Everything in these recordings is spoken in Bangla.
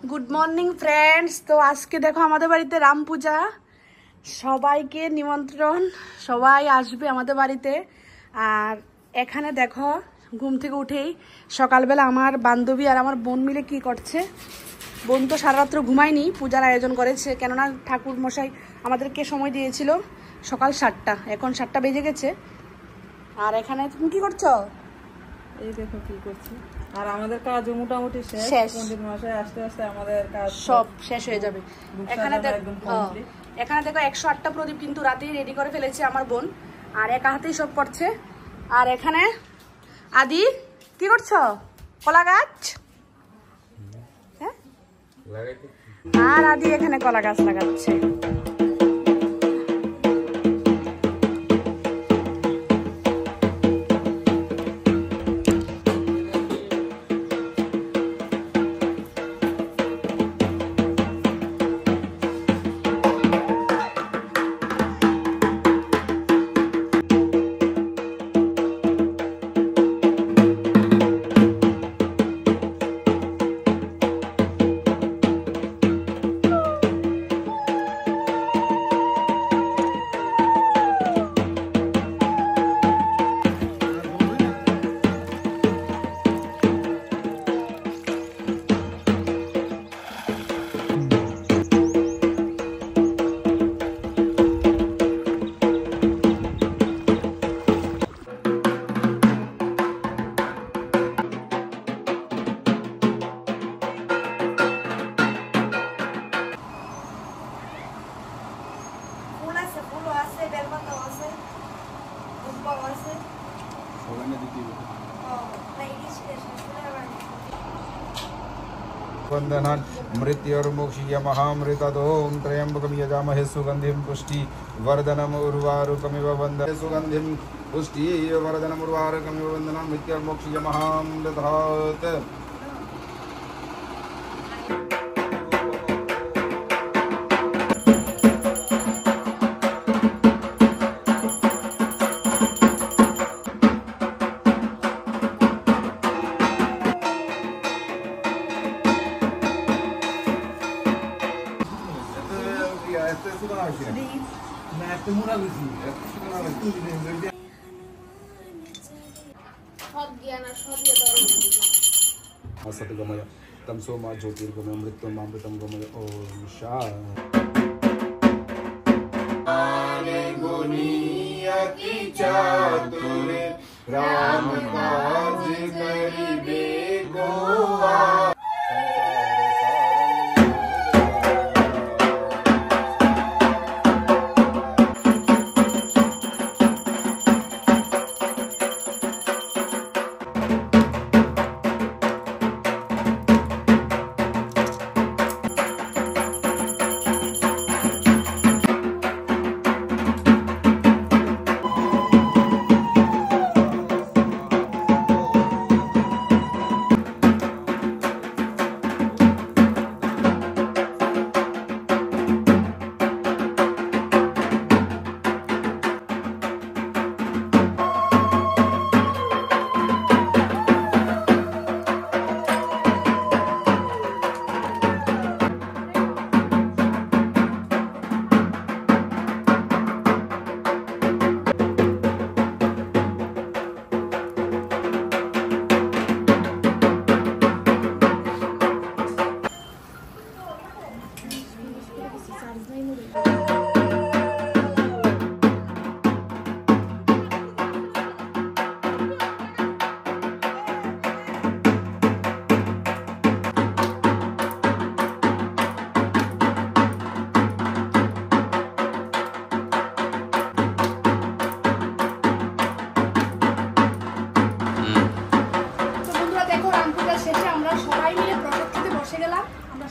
Good morning friends. তো আজকে দেখো আমাদের বাড়িতে রাম পূজা, সবাইকে নিমন্ত্রণ, সবাই আসবে আমাদের বাড়িতে। আর এখানে দেখো ঘুম থেকে উঠেই সকালবেলা আমার বান্ধবী আর আমার বোন মিলে কি করছে। বোন তো সারা রাত্র ঘুমায়নি, পূজার আয়োজন করেছে, কেননা ঠাকুর মশাই আমাদেরকে সময় দিয়েছিল সকাল 7টা, এখন 7টা বেজে গেছে। আর এখানে তুমি কি করছো? এই দেখো কি করছি। আর আমাদের কাজ মোটামুটি শেষ। পণ্ডিত মশাই আসতে আসতে আমাদের কাজ সব শেষ হয়ে যাবে। এখানে এখানে দেখো 108টা প্রদীপ কিন্তু রাতেই রেডি করে ফেলেছে আমার বোন, আর একা হাতেই সব করছে। আর এখানে আদি কি করছো? কলা গাছ, হ্যাঁ, আর আদি এখানে কলা গাছ লাগাচ্ছে। वंदनान् मृत्युर्मोक्षीय महामृतदों त्र्यंबकं यजामहे सुगंधिं पुष्टि वर्धनम् उर्वारुकमिव वन्दे सुगंधिं पुष्टि वर्धनम् उर्वारुकमिव वन्दनान् मृत्युर्मोक्षीय महामृतात्। सतगमय तमसो मा ज्योतिर्गमय मृत्युमामृतं गमय ओम शांति गुनियति चातुर राम काज करिबे गोवा।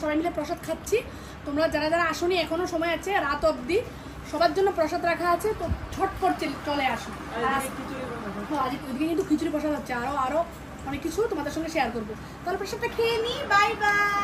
সবাই মিলে প্রসাদ খাচ্ছি। তোমরা যারা যারা আসোনি এখনো সময় আছে, রাত অবধি সবার জন্য প্রসাদ রাখা আছে, তো ছটফট চলে আসো। আজকে কিন্তু খিচুড়ি প্রসাদ হচ্ছে, আরো অনেক কিছু তোমাদের সঙ্গে শেয়ার করবো। তাহলে প্রসাদটা খেয়ে নি, বাই বাই।